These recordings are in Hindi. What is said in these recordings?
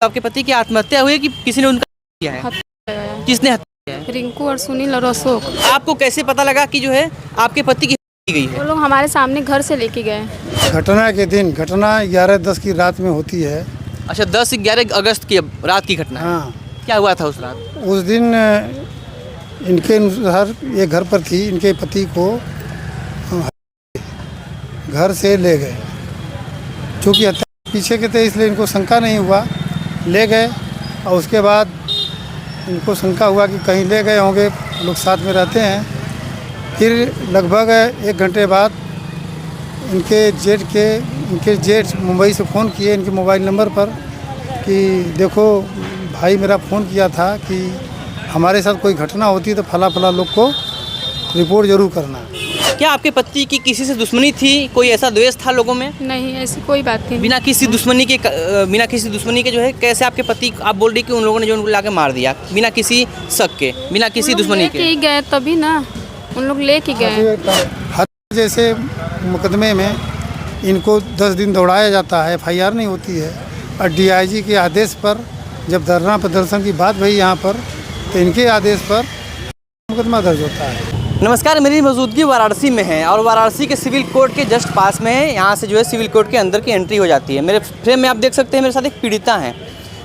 आपके पति की आत्महत्या हुई है कि किसी ने उनका किया है? हत्या। किसने हत्या किया है? रिंकू और सुनील और अशोक। आपको कैसे पता लगा कि जो है आपके पति की हत्या की गई वो है? लोग हमारे सामने घर से लेके गए। घटना के दिन, घटना 11-10 की रात में होती है। अच्छा, 10-11 अगस्त की रात की घटना है। हाँ, क्या हुआ था उस रात? उस दिन इनके अनुसार ये घर पर थी, इनके पति को घर से ले गए। चूँकि हत्या पीछे के थे इसलिए इनको शंका नहीं हुआ, ले गए। और उसके बाद इनको शंका हुआ कि कहीं ले गए होंगे, लोग साथ में रहते हैं। फिर लगभग 1 घंटे बाद इनके जेठ मुंबई से फ़ोन किए इनके मोबाइल नंबर पर कि देखो भाई मेरा फ़ोन किया था कि हमारे साथ कोई घटना होती तो फला फला लोग को रिपोर्ट ज़रूर करना। क्या आपके पति की किसी से दुश्मनी थी? कोई ऐसा द्वेष था लोगों में? नहीं, ऐसी कोई बात नहीं। बिना किसी दुश्मनी के जो है कैसे आपके पति, आप बोल रही कि उन लोगों ने जो उनको लाके मार दिया बिना किसी शक के, बिना किसी दुश्मनी लेके के? ही गए तभी ना, उन लोग लेके गए। हत्या जैसे मुकदमे में इनको 10 दिन दौड़ाया जाता है, FIR नहीं होती है। और DIG के आदेश पर जब धरना प्रदर्शन की बात भई यहाँ पर, तो इनके आदेश पर मुकदमा दर्ज होता है। नमस्कार, मेरी मौजूदगी वाराणसी में है और वाराणसी के सिविल कोर्ट के जस्ट पास में है। यहाँ से जो है सिविल कोर्ट के अंदर की एंट्री हो जाती है। मेरे फ्रेम में आप देख सकते हैं मेरे साथ एक पीड़िता हैं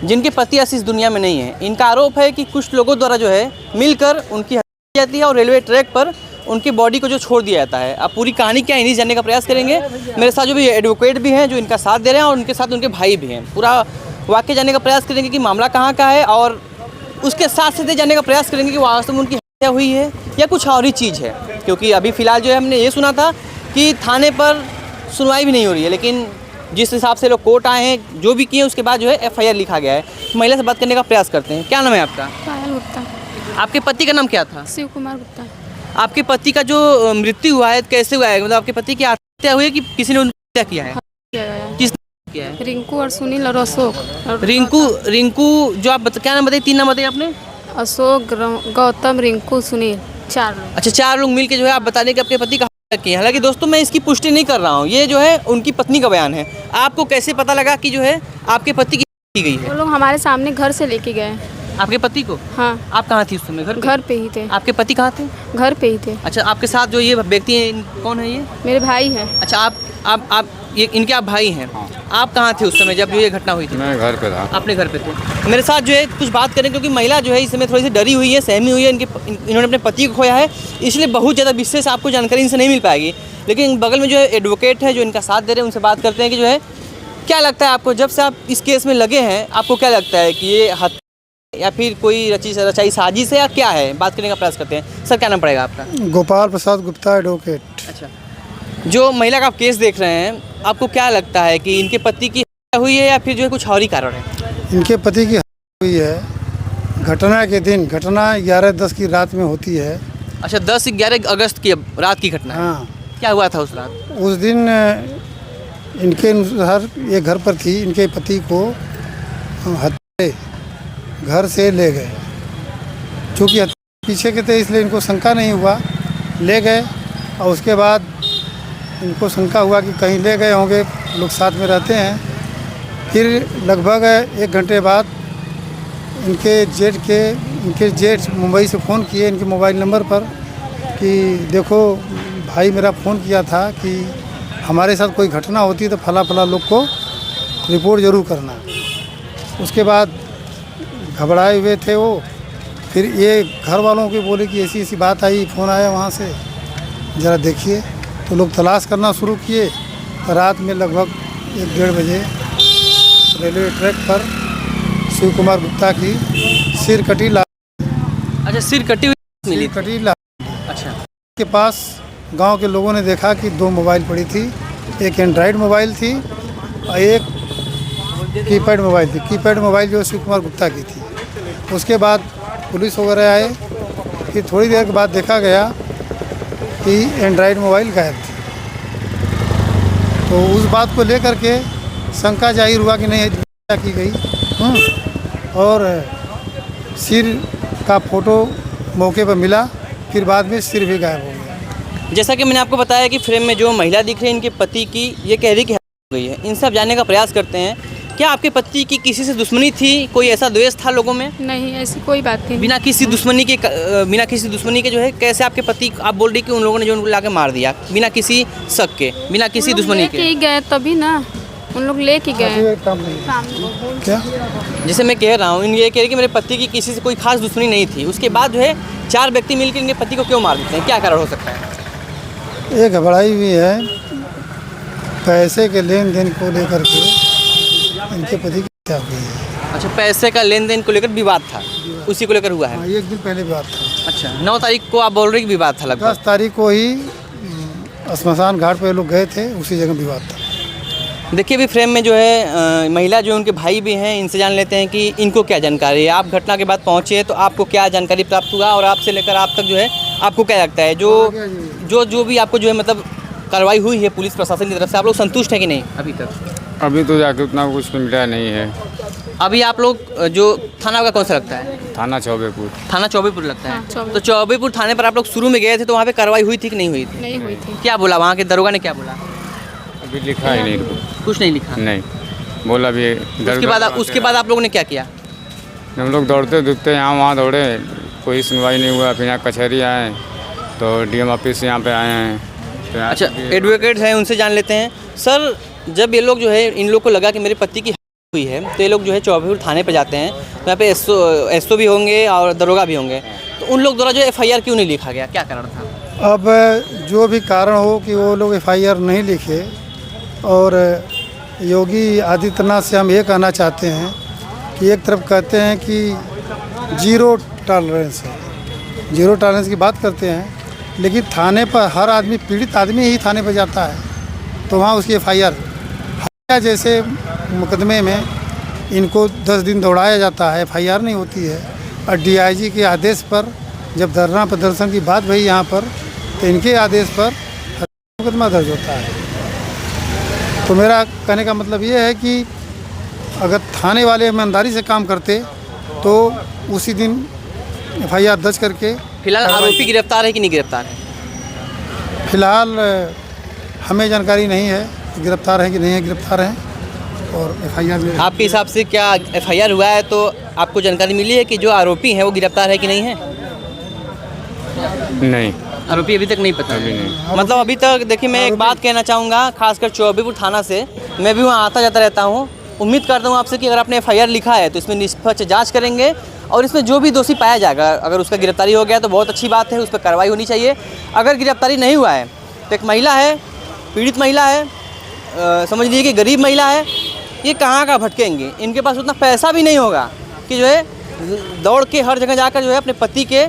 जिनके पति ऐसी इस दुनिया में नहीं है। इनका आरोप है कि कुछ लोगों द्वारा जो है मिलकर उनकी हत्या की जाती है और रेलवे ट्रैक पर उनकी बॉडी को जो छोड़ दिया जाता है। अब पूरी कहानी क्या है इन्हीं जानने का प्रयास करेंगे। मेरे साथ जो भी एडवोकेट भी हैं जो इनका साथ दे रहे हैं और उनके साथ उनके भाई भी हैं। पूरा वाक्य जानने का प्रयास करेंगे कि मामला कहाँ का है और उसके साथ साथ जानने का प्रयास करेंगे कि वास्तव में उनकी हत्या हुई है या कुछ और ही चीज़ है। क्योंकि अभी फ़िलहाल जो है हमने ये सुना था कि थाने पर सुनवाई भी नहीं हो रही है, लेकिन जिस हिसाब से लोग कोर्ट आए हैं जो भी किए उसके बाद जो है FIR लिखा गया है। महिला से बात करने का प्रयास करते हैं। क्या नाम है आपका? पायल गुप्ता। आपके पति का नाम क्या था? शिव कुमार गुप्ता। आपके पति का जो मृत्यु हुआ है कैसे हुआ है? मतलब आपके पति की आत्महत्या हुई है कि किसी ने उनकी हत्या किया है? किया गया। किसने किया है? रिंकू और सुनील और अशोक। और रिंकू जो आप क्या नाम बताइए? 3 नाम बताइए आपने। अशोक, गौतम, रिंकू, सुनील, 4 लोग। अच्छा, 4 लोग मिलकर जो है आप बता दें कि आपके पति का हत्या की है। हालांकि दोस्तों मैं इसकी पुष्टि नहीं कर रहा हूँ, ये जो है उनकी पत्नी का बयान है। आपको कैसे पता लगा कि जो है आपके पति की हत्या की गई वो है? लोग हमारे सामने घर से लेके गए। आपके पति को? हाँ, आप कहाँ थी उस समय? घर पे ही थे। आपके पति कहाँ थे? घर पे ही थे। अच्छा, आपके साथ जो ये व्यक्ति है कौन है ये? मेरे भाई हैं। अच्छा, आप ये इनके आप भाई हैं। आप कहाँ थे उस समय जब ये घटना हुई थी? मैं घर पे था। अपने घर पे थे। मेरे साथ जो है कुछ बात करें क्योंकि महिला जो है इस समय थोड़ी सी डरी हुई है, सहमी हुई है। इन्होंने अपने पति को खोया है, इसलिए बहुत ज़्यादा विशेष आपको जानकारी इनसे नहीं मिल पाएगी। लेकिन बगल में जो है एडवोकेट है जो इनका साथ दे रहे हैं, उनसे बात करते हैं कि जो है क्या लगता है आपको, जब से आप इस केस में लगे हैं आपको क्या लगता है कि ये हत्या या फिर कोई रचाई साजिश है या क्या है? बात करने का प्रयास करते हैं। सर क्या नाम पड़ेगा आपका? गोपाल प्रसाद गुप्ता, एडवोकेट। अच्छा, जो महिला का आप केस देख रहे हैं आपको क्या लगता है कि इनके पति की हत्या हुई है या फिर जो है कुछ और ही कारण है? इनके पति की हत्या हुई है। घटना के दिन, घटना 11-10 की रात में होती है। अच्छा, 10-11 अगस्त की रात की घटना है। हाँ, क्या हुआ था उस रात? उस दिन इनके अनुसार ये घर पर थी, इनके पति को हत्या घर से ले गए। चूँकि हत्या पीछे के थे इसलिए इनको शंका नहीं हुआ, ले गए। और उसके बाद इनको शंका हुआ कि कहीं ले गए होंगे, लोग साथ में रहते हैं। फिर लगभग 1 घंटे बाद इनके जेठ मुंबई से फ़ोन किए इनके मोबाइल नंबर पर कि देखो भाई मेरा फ़ोन किया था कि हमारे साथ कोई घटना होती तो फला फला लोग को रिपोर्ट ज़रूर करना। उसके बाद घबराए हुए थे वो। फिर ये घर वालों को बोले कि ऐसी ऐसी बात आई, फ़ोन आया वहाँ से, ज़रा देखिए। तो लोग तलाश करना शुरू किए। तो रात में लगभग 1-1:30 बजे रेलवे ट्रैक पर शिव कुमार गुप्ता की सिर कटी अच्छा, सिर कटी हुई मिली? कटी अच्छा, के पास गांव के लोगों ने देखा कि 2 मोबाइल पड़ी थी। एक एंड्रॉयड मोबाइल थी और एक कीपैड मोबाइल थी। कीपैड मोबाइल जो शिव कुमार गुप्ता की थी। उसके बाद पुलिस वगैरह आए। फिर थोड़ी देर के बाद देखा गया कि एंड्रॉयड मोबाइल गायब थी। तो उस बात को लेकर के शंका जाहिर हुआ कि नहीं हत्या की गई। और सिर का फ़ोटो मौके पर मिला। फिर बाद में सिर भी गायब हो गया। जैसा कि मैंने आपको बताया कि फ्रेम में जो महिला दिख रही है इनके पति की, ये कह रही कि हत्या हो गई है। इनसे आप जानने का प्रयास करते हैं क्या आपके पति की किसी से दुश्मनी थी, कोई ऐसा द्वेष था लोगों में? नहीं, ऐसी कोई बात नहीं। बिना किसी दुश्मनी के जो है कैसे आपके पति, आप बोल रही कि उन लोगों ने जो उनको लाके मार दिया बिना किसी शक के, बिना किसी दुश्मनी लेके के? ही गए तभी ना, उन लोग लेके गए। क्या जैसे मैं कह रहा हूँ, ये कह रही कि मेरे पति की किसी से कोई खास दुश्मनी नहीं थी, उसके बाद जो है 4 व्यक्ति मिलकर इनके पति को क्यों मार देते हैं, क्या कारण हो सकता है? ये घबराई हुई है, पैसे के लेन देन को लेकर के इनके पति की हत्या हुई है। अच्छा, पैसे का लेन देन को लेकर विवाद था, उसी को लेकर हुआ है? हाँ, एक दिन पहले बात था। अच्छा, 9 तारीख को आप बोल रहे कि विवाद था लगभग? 10 तारीख को ही श्मशान घाट पे लोग गए थे, उसी जगह विवाद था। देखिए अभी फ्रेम में जो है महिला जो उनके भाई भी हैं, इनसे जान लेते हैं कि इनको क्या जानकारी है। आप घटना के बाद पहुँचे तो आपको क्या जानकारी प्राप्त हुआ और आपसे लेकर आप तक जो है आपको क्या लगता है, जो भी आपको जो है मतलब कार्रवाई हुई है पुलिस प्रशासन की तरफ से, आप लोग संतुष्ट हैं कि नहीं अभी तक? अभी तो जाके उतना कुछ मिला नहीं है। अभी आप लोग जो थाना का कौन सा लगता है? थाना चौबेपुर। थाना चौबेपुर लगता है। हाँ, चौबेपुर। तो चौबेपुर थाने पर आप लोग शुरू में गए थे तो वहाँ पे कार्रवाई हुई थी कि नहीं हुई थी? नहीं हुई थी। क्या बोला वहाँ के दरोगा ने, क्या बोला? अभी लिखा ही नहीं, कुछ नहीं लिखा? नहीं बोला भी। उसके बाद आप लोगों ने क्या किया? हम लोग दौड़ते धूपते यहाँ वहाँ दौड़े, कोई सुनवाई नहीं हुआ। फिर यहाँ कचहरी आए तो डीएम ऑफिस यहाँ पे आए हैं। तो अच्छा, एडवोकेट्स हैं, उनसे जान लेते हैं। सर, जब ये लोग जो है, इन लोग को लगा कि मेरे पति की हुई है तो ये लोग जो है चौबेपुर थाने पे जाते हैं, तो यहाँ पे एसओ भी होंगे और दरोगा भी होंगे, तो उन लोग द्वारा जो एफआईआर क्यों नहीं लिखा गया, क्या कारण था? अब जो भी कारण हो कि वो लोग एफआईआर नहीं लिखे, और योगी आदित्यनाथ से हम ये कहना चाहते हैं कि एक तरफ कहते हैं कि जीरो टॉलरेंस है, जीरो टॉलरेंस की बात करते हैं, लेकिन थाने पर हर आदमी, पीड़ित आदमी ही थाने पर जाता है, तो वहाँ उसकी एफआईआर, हत्या जैसे मुकदमे में इनको 10 दिन दौड़ाया जाता है, एफआईआर नहीं होती है। और डीआईजी के आदेश पर जब धरना प्रदर्शन की बात हुई यहाँ पर, तो इनके आदेश पर मुकदमा दर्ज होता है। तो मेरा कहने का मतलब ये है कि अगर थाने वाले ईमानदारी से काम करते तो उसी दिन एफआईआर दर्ज करके। फिलहाल आरोपी गिरफ्तार है कि नहीं गिरफ्तार है? फिलहाल हमें जानकारी नहीं है गिरफ्तार है कि नहीं है, गिरफ्तार हैं और एफआईआर। आपके हिसाब से क्या एफआईआर हुआ है तो आपको जानकारी मिली है कि जो आरोपी हैं वो गिरफ्तार है कि नहीं है? नहीं, आरोपी अभी तक नहीं पता। अभी नहीं। मतलब अभी तक देखिए, मैं एक बात कहना चाहूँगा, खासकर चौबेपुर थाना से, मैं भी वहाँ आता जाता रहता हूँ। उम्मीद करता हूँ आपसे कि अगर आपने एफआईआर लिखा है तो इसमें निष्पक्ष जांच करेंगे और इसमें जो भी दोषी पाया जाएगा, अगर उसका गिरफ्तारी हो गया तो बहुत अच्छी बात है, उस पर कार्रवाई होनी चाहिए। अगर गिरफ्तारी नहीं हुआ है तो एक महिला है, पीड़ित महिला है, समझ लीजिए कि गरीब महिला है, ये कहाँ का भटकेंगे, इनके पास उतना पैसा भी नहीं होगा कि जो है दौड़ के हर जगह जाकर जो है अपने पति के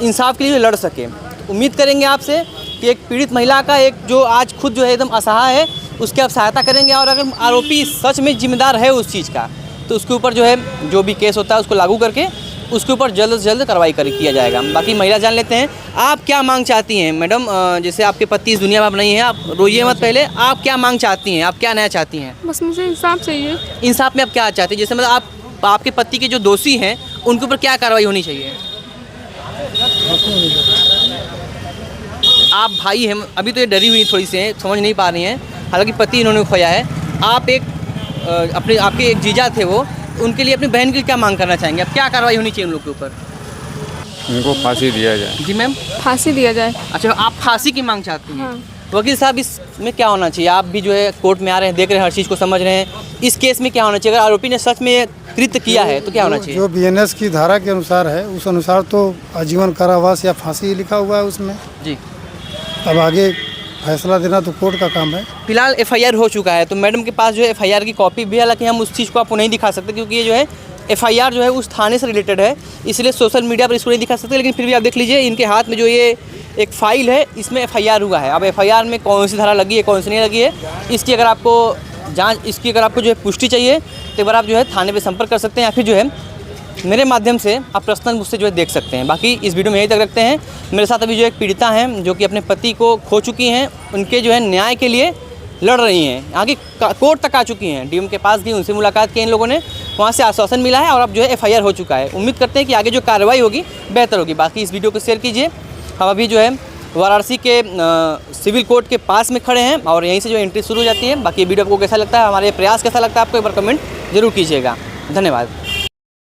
इंसाफ के लिए लड़ सके। तो उम्मीद करेंगे आपसे कि एक पीड़ित महिला का, एक जो आज खुद जो है एकदम असहाय है, उसकी आप सहायता करेंगे, और अगर आरोपी सच में जिम्मेदार है उस चीज़ का तो उसके ऊपर जो है जो भी केस होता है उसको लागू करके उसके ऊपर जल्द से जल्द कार्रवाई किया जाएगा। बाकी महिला जान लेते हैं, आप क्या मांग चाहती हैं मैडम? जैसे आपके पति इस दुनिया में अब नहीं है, आप रोइए मत, पहले आप क्या मांग चाहती हैं, आप क्या नया चाहती हैं? बस मुझे इंसाफ चाहिए। इंसाफ में आप क्या चाहती हैं? जैसे मतलब आपके पति के जो दोषी हैं उनके ऊपर क्या कार्रवाई होनी चाहिए? आप भाई हैं, अभी तो ये डरी हुई थोड़ी सी हैं, समझ नहीं पा रही हैं, हालांकि पति इन्होंने खोया है। आप एक आपके एक जीजा थे वो, उनके लिए अपनी बहन के लिए क्या मांग करना चाहेंगे? अब क्या कार्रवाई होनी चाहिए उन लोग के ऊपर? उनको फांसी दिया जाए। जी मैम, फांसी दिया जाए। अच्छा, आप फांसी की मांग चाहती हैं? हाँ। वकील साहब, इसमें क्या होना चाहिए? आप भी जो है कोर्ट में आ रहे हैं, देख रहे हैं, हर चीज़ को समझ रहे हैं, इस केस में क्या होना चाहिए? अगर आरोपी ने सच में कृत्य किया है तो क्या होना चाहिए? जो बीएनएस की धारा के अनुसार है उस अनुसार तो आजीवन कारावास या फांसी लिखा हुआ है उसमें। जी, अब आगे फैसला देना तो कोर्ट का काम है। फिलहाल एफआईआर हो चुका है, तो मैडम के पास जो है एफआईआर की कॉपी भी है, हालांकि हम उस चीज़ को आपको नहीं दिखा सकते क्योंकि ये जो है एफआईआर जो है उस थाने से रिलेटेड है, इसलिए सोशल मीडिया पर इसको नहीं दिखा सकते। लेकिन फिर भी आप देख लीजिए, इनके हाथ में जो ये एक फ़ाइल है, इसमें एफआईआर हुआ है। अब एफआईआर में कौन सी धारा लगी है, कौन सी नहीं लगी है, इसकी अगर आपको जो है पुष्टि चाहिए तो एक बार आप जो है थाने पर संपर्क कर सकते हैं, या फिर जो है मेरे माध्यम से आप पर्सनल मुझसे जो है देख सकते हैं। बाकी इस वीडियो में यहीं तक रखते हैं। मेरे साथ अभी जो एक पीड़िता हैं जो कि अपने पति को खो चुकी हैं, उनके जो है न्याय के लिए लड़ रही हैं, आगे कोर्ट तक आ चुकी हैं, डीएम के पास गई, उनसे मुलाकात की इन लोगों ने, वहाँ से आश्वासन मिला है और अब जो है एफआईआर हो चुका है। उम्मीद करते हैं कि आगे जो कार्रवाई होगी बेहतर होगी। बाकी इस वीडियो को शेयर कीजिए। हम अभी जो है वाराणसी के सिविल कोर्ट के पास में खड़े हैं और यहीं से जो एंट्री शुरू हो जाती है। बाकी वीडियो आपको कैसा लगता है, हमारे प्रयास कैसा लगता है, आपको एक बार कमेंट जरूर कीजिएगा। धन्यवाद।